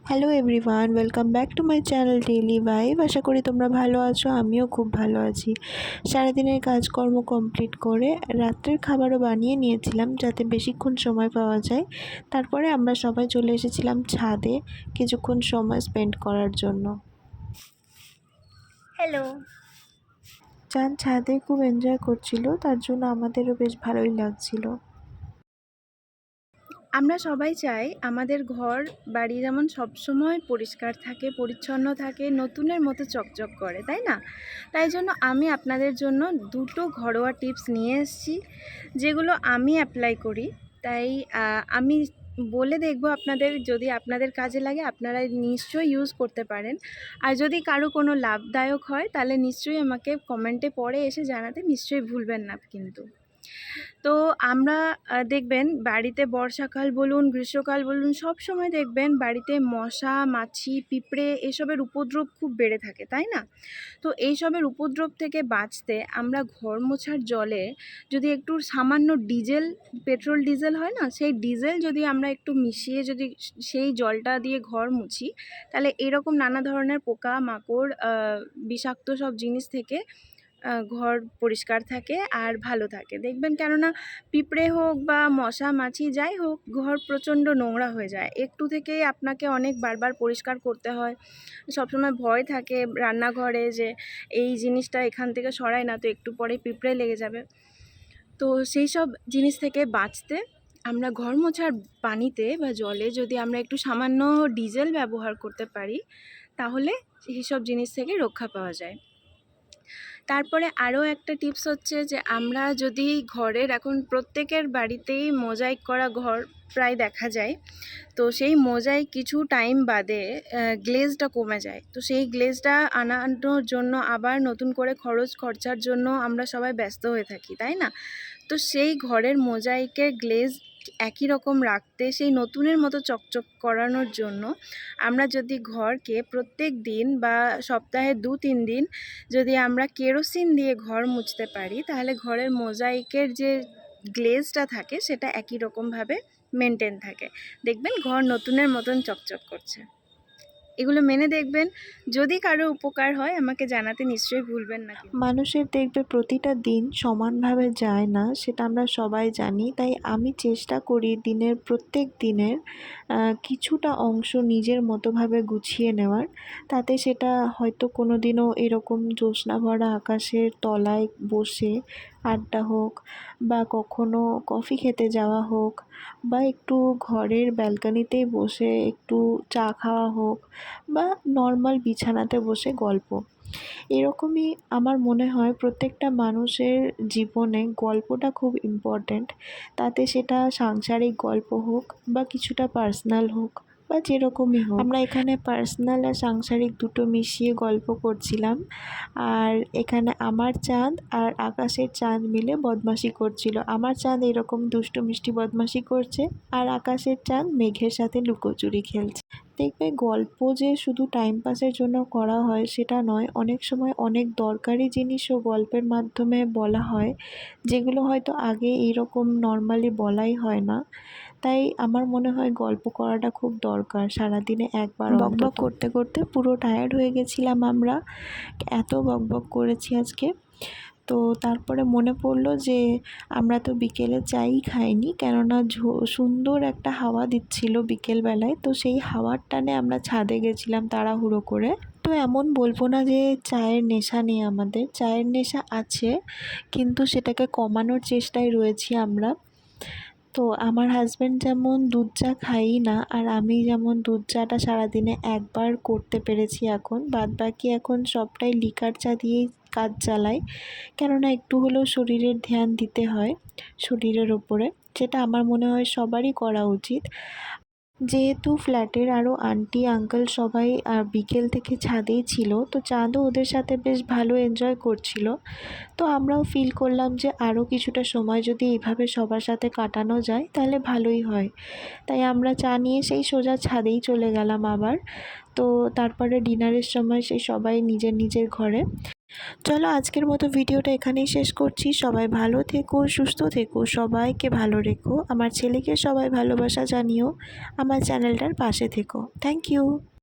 Hello everyone, welcome back to my channel daily vibe. আশা করি তোমরা ভালো আছো, আমিও খুব ভালো আছি। সারাদিনের কাজকর্ম কমপ্লিট করে রাত্রের খাবারও বানিয়ে নিয়েছিলাম যাতে বেশিক্ষণ সময় পাওয়া যায়। তারপরে আমরা সবাই চলে এসেছিলাম ছাদে কিছুক্ষণ সময় স্পেন্ড করার জন্য। হ্যালো। চান ছাদে খুব এনজয় করছিল, তার জন্য আমাদেরও বেশ ভালোই লাগছিল। আমরা সবাই চাই আমাদের ঘর বাড়ি যেমন সবসময় পরিষ্কার থাকে, পরিচ্ছন্ন থাকে, নতুনের মতো চকচক করে, তাই না? তাই জন্য আমি আপনাদের জন্য দুটো ঘরোয়া টিপস নিয়ে এসেছি, যেগুলো আমি অ্যাপ্লাই করি। তাই আমি বলে দেখব আপনাদের, যদি আপনাদের কাজে লাগে আপনারা নিশ্চয়ই ইউজ করতে পারেন। আর যদি কারো কোনো লাভদায়ক হয় তাহলে নিশ্চয়ই আমাকে কমেন্টে পরে এসে জানাতে নিশ্চয়ই ভুলবেন না কিন্তু। তো আমরা দেখবেন বাড়িতে বর্ষাকাল বলুন, গ্রীষ্মকাল বলুন, সব সময় দেখবেন বাড়িতে মশা, মাছি, পিঁপড়ে এসবের উপদ্রব খুব বেড়ে থাকে, তাই না? তো এইসবের উপদ্রব থেকে বাঁচতে আমরা ঘর মোছার জলে যদি একটু সামান্য পেট্রোল ডিজেল হয় না, সেই ডিজেল যদি আমরা একটু মিশিয়ে যদি সেই জলটা দিয়ে ঘর মুছি, তাহলে এরকম নানা ধরনের পোকা মাকড়, বিষাক্ত সব জিনিস থেকে ঘর পরিষ্কার থাকে আর ভালো থাকে। দেখবেন, কেননা পিঁপড়ে হোক বা মশা মাছি যাই হোক, ঘর প্রচণ্ড নোংরা হয়ে যায়। একটু থেকেই আপনাকে অনেক বারবার পরিষ্কার করতে হয়। সবসময় ভয় থাকে রান্নাঘরে যে এই জিনিসটা এখান থেকে সরাই না তো একটু পরে পিঁপড়ে লেগে যাবে। তো সেই সব জিনিস থেকে বাঁচতে আমরা ঘর মোছার পানিতে বা জলে যদি আমরা একটু সামান্য ডিজেল ব্যবহার করতে পারি, তাহলে এই সব জিনিস থেকে রক্ষা পাওয়া যায়। তারপরে আরও একটা টিপস হচ্ছে যে আমরা যদি ঘরের, এখন প্রত্যেকের বাড়িতেই মোজাইক করা ঘর প্রায় দেখা যায়, তো সেই মোজাইক কিছু টাইম বাদে গ্লেজটা কমে যায়। তো সেই গ্লেজটা আনানোর জন্য আবার নতুন করে খরচার জন্য আমরা সবাই ব্যস্ত হয়ে থাকি, তাই না? তো সেই ঘরের মোজাইকের গ্লেজ একই রকম রাখতে, সেই নতুনের মতো চকচক করানোর জন্য আমরা যদি ঘরকে প্রত্যেক দিন বা সপ্তাহে 2-3 দিন যদি আমরা কেরোসিন দিয়ে ঘর মুছতে পারি, তাহলে ঘরের মোজাইকের যে গ্লেজটা থাকে সেটা একই রকমভাবে মেনটেন থাকে। দেখবেন ঘর নতুনের মতন চকচক করছে। এগুলো মেনে দেখবেন। যদি কারো উপকার হয় আমাকে জানাতে নিশ্চয়ই ভুলবেন না। মানুষের দেখবে প্রতিটা দিন সমানভাবে যায় না, সেটা আমরা সবাই জানি। তাই আমি চেষ্টা করি দিনের প্রত্যেক দিনের কিছুটা অংশ নিজের মতোভাবে গুছিয়ে নেওয়ার। তাতে সেটা হয়তো কোনো দিনও এরকম জ্যোৎস্না ভরা আকাশের তলায় বসে আড্ডা হোক, বা কখনো কফি খেতে যাওয়া হোক, বা একটু ঘরের ব্যালকনিতেই বসে একটু চা খাওয়া হোক, বা নর্মাল বিছানাতে বসে গল্প। এরকমই আমার মনে হয় প্রত্যেকটা মানুষের জীবনে গল্পটা খুব ইম্পর্ট্যান্ট। তাতে সেটা সাংসারিক গল্প হোক বা কিছুটা পার্সোনাল হোক বা যেরকমই হোক। আমরা এখানে পার্সোনাল আর সাংসারিক দুটো মিশিয়ে গল্প করছিলাম। আর এখানে আমার চাঁদ আর আকাশের চাঁদ মিলে বদমাশি করছিল। আমার চাঁদ এরকম দুষ্টু মিষ্টি বদমাশি করছে, আর আকাশের চাঁদ মেঘের সাথে লুকোচুরি খেলছে। দেখবে গল্প যে শুধু টাইম পাসের জন্য করা হয় সেটা নয়, অনেক সময় অনেক দরকারি জিনিসও গল্পের মাধ্যমে বলা হয়, যেগুলো হয়তো আগে এইরকম নর্মালি বলাই হয় না। তাই আমার মনে হয় গল্প করাটা খুব দরকার সারাদিনে একবার। বকবক করতে করতে পুরো টায়ার্ড হয়ে গেছিলাম আমরা, এত বকবক করেছি আজকে। তো তারপরে মনে পড়লো যে আমরা তো বিকেলে চাই খাইনি, কেননা সুন্দর একটা হাওয়া দিচ্ছিল বিকেলবেলায়। তো সেই হাওয়ার টানে আমরা ছাদে গেছিলাম তাড়াহুড়ো করে। তো এমন বলবো না যে চায়ের নেশা নেই, আমাদের চায়ের নেশা আছে, কিন্তু সেটাকে কমানোর চেষ্টায় রয়েছি আমরা। তো আমার হাজব্যান্ড যেমন দুধ চা খাই না, আর আমি যেমন দুধ চাটা সারাদিনে একবার করতে পেরেছি, এখন বাদবাকি এখন সবটাই লিকার চা দিয়েই কাজ চালাই। কেননা একটু হলেও শরীরের ধ্যান দিতে হয় শরীরের ওপরে, যেটা আমার মনে হয় সবারই করা উচিত। যেহেতু ফ্ল্যাটের আরও আন্টি আঙ্কেল সবাই বিকেল থেকে ছাদেই ছিল, তো চাঁদও ওদের সাথে বেশ ভালো এনজয় করছিল। তো আমরাও ফিল করলাম যে আরও কিছুটা সময় যদি এইভাবে সবার সাথে কাটানো যায় তাহলে ভালোই হয়। তাই আমরা চা নিয়ে সেই সোজা ছাদেই চলে গেলাম আবার। তো তারপরে ডিনারের সময় সেই সবাই নিজের নিজের ঘরে। চলো আজকের মতো ভিডিওটা এখানেই শেষ করছি। সবাই ভালো থেকো, সুস্থ থেকো, সবাইকে ভালো রেখো। আমার ছেলেকে সবাই ভালোবাসা জানিও, আমার চ্যানেলটার পাশে থেকো। Thank you.